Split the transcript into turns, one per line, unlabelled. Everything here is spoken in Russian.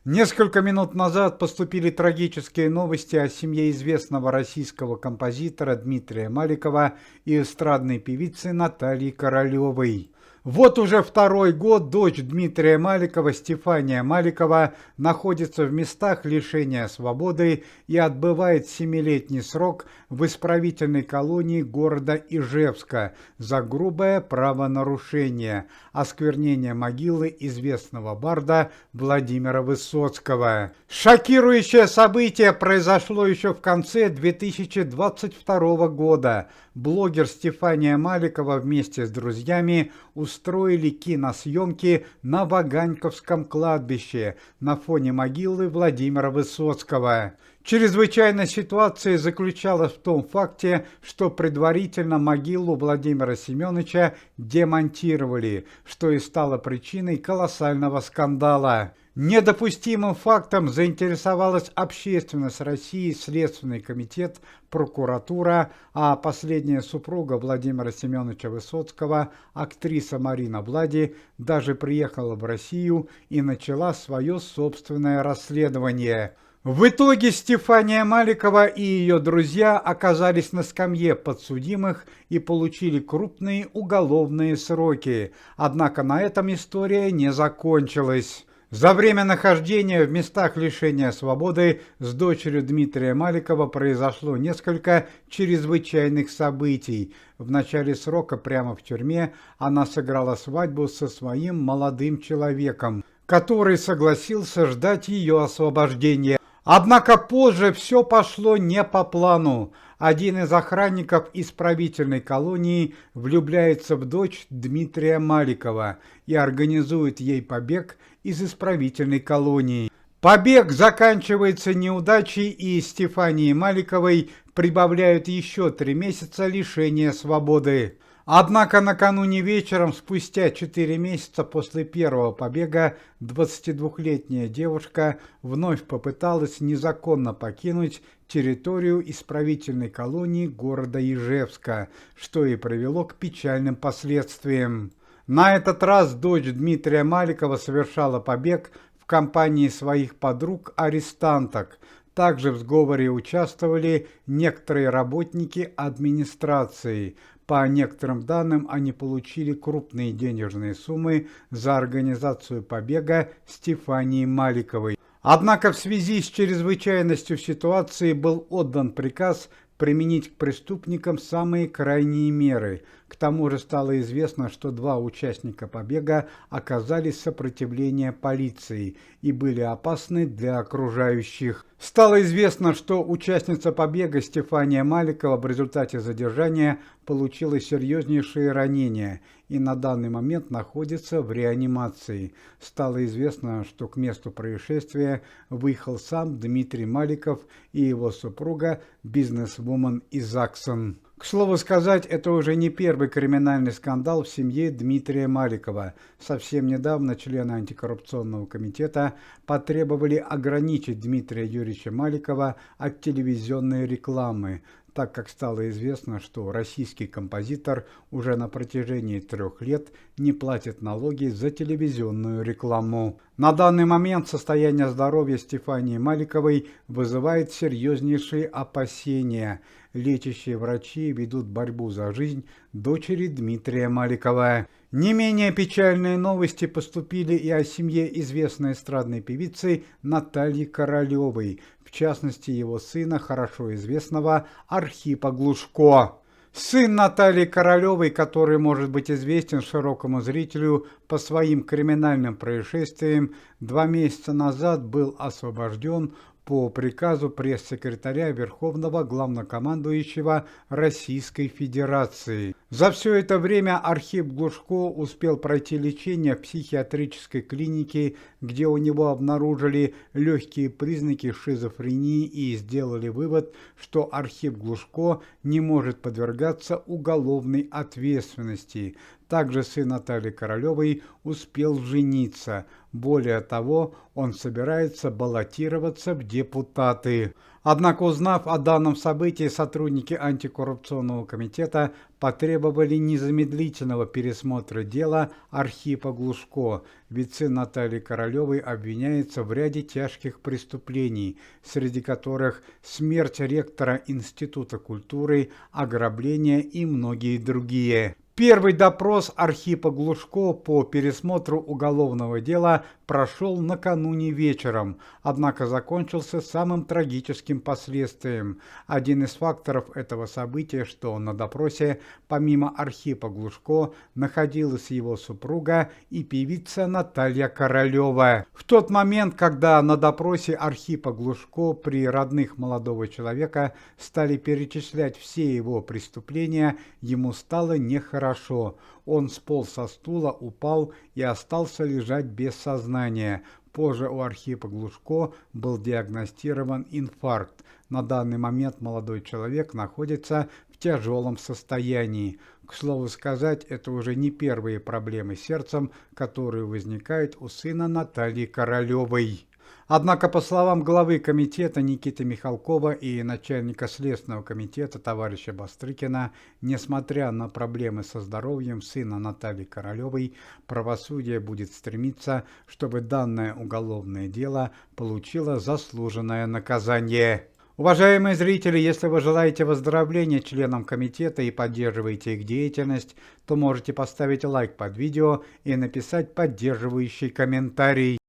Несколько минут назад поступили трагические новости о семье известного российского композитора Дмитрия Маликова и эстрадной певицы Натальи Королевой. Вот уже второй год дочь Дмитрия Маликова, Стефания Маликова, находится в местах лишения свободы и отбывает 7-летний срок в исправительной колонии города Ижевска за грубое правонарушение, осквернение могилы известного барда Владимира Высоцкого. Шокирующее событие произошло еще в конце 2022 года. Блогер Стефания Маликова вместе с друзьями устроили киносъемки на Ваганьковском кладбище на фоне могилы Владимира Высоцкого. Чрезвычайная ситуация заключалась в том факте, что предварительно могилу Владимира Семеновича демонтировали, что и стало причиной колоссального скандала. Недопустимым фактом заинтересовалась общественность России, Следственный комитет, прокуратура, а последняя супруга Владимира Семеновича Высоцкого, актриса Марина Блади, даже приехала в Россию и начала свое собственное расследование. В итоге Стефания Маликова и ее друзья оказались на скамье подсудимых и получили крупные уголовные сроки. Однако на этом история не закончилась. За время нахождения в местах лишения свободы с дочерью Дмитрия Маликова произошло несколько чрезвычайных событий. В начале срока прямо в тюрьме она сыграла свадьбу со своим молодым человеком, который согласился ждать ее освобождения. Однако позже все пошло не по плану. Один из охранников исправительной колонии влюбляется в дочь Дмитрия Маликова и организует ей побег из исправительной колонии. Побег заканчивается неудачей, и Стефании Маликовой прибавляют еще 3 месяца лишения свободы. Однако накануне вечером, спустя 4 месяца после первого побега, 22-летняя девушка вновь попыталась незаконно покинуть территорию исправительной колонии города Ижевска, что и привело к печальным последствиям. На этот раз дочь Дмитрия Маликова совершала побег в компании своих подруг-арестанток. Также в сговоре участвовали некоторые работники администрации. По некоторым данным, они получили крупные денежные суммы за организацию побега Стефании Маликовой. Однако в связи с чрезвычайностью ситуации был отдан приказ применить к преступникам самые крайние меры. К тому же стало известно, что 2 участника побега оказали сопротивление полиции и были опасны для окружающих. Стало известно, что участница побега Стефания Маликова в результате задержания получила серьезнейшие ранения и на данный момент находится в реанимации. Стало известно, что к месту происшествия выехал сам Дмитрий Маликов и его супруга, бизнесвумен из Заксон. К слову сказать, это уже не первый криминальный скандал в семье Дмитрия Маликова. Совсем недавно члены антикоррупционного комитета потребовали ограничить Дмитрия Юрьевича Маликова от телевизионной рекламы, так как стало известно, что российский композитор уже на протяжении 3 лет не платит налоги за телевизионную рекламу. На данный момент состояние здоровья Стефании Маликовой вызывает серьезнейшие опасения. Лечащие врачи ведут борьбу за жизнь дочери Дмитрия Маликова. Не менее печальные новости поступили и о семье известной эстрадной певицы Натальи Королевой, в частности его сына, хорошо известного Архипа Глушко. Сын Натальи Королевой, который может быть известен широкому зрителю по своим криминальным происшествиям, 2 месяца назад был освобожден по приказу пресс-секретаря Верховного Главнокомандующего Российской Федерации. За все это время Архип Глушко успел пройти лечение в психиатрической клинике, где у него обнаружили легкие признаки шизофрении и сделали вывод, что Архип Глушко не может подвергаться уголовной ответственности. Также сын Натальи Королевой успел жениться. Более того, он собирается баллотироваться в депутаты. Однако, узнав о данном событии, сотрудники антикоррупционного комитета потребовали незамедлительного пересмотра дела Архипа Глушко, ведь сын Натальи Королевой обвиняется в ряде тяжких преступлений, среди которых смерть ректора Института культуры, ограбление и многие другие. Первый допрос Архипа Глушко по пересмотру уголовного дела прошел накануне вечером, однако закончился самым трагическим последствием. Один из факторов этого события, что на допросе помимо Архипа Глушко находилась его супруга и певица Наталья Королева. В тот момент, когда на допросе Архипа Глушко при родных молодого человека стали перечислять все его преступления, ему стало нехорошо. Он сполз со стула, упал и остался лежать без сознания. Позже у Архипа Глушко был диагностирован инфаркт. На данный момент молодой человек находится в тяжелом состоянии. К слову сказать, это уже не первые проблемы с сердцем, которые возникают у сына Натальи Королевой. Однако, по словам главы комитета Никиты Михалкова и начальника Следственного комитета товарища Бастрыкина, несмотря на проблемы со здоровьем сына Натальи Королевой, правосудие будет стремиться, чтобы данное уголовное дело получило заслуженное наказание. Уважаемые зрители, если вы желаете выздоровления членам комитета и поддерживаете их деятельность, то можете поставить лайк под видео и написать поддерживающий комментарий.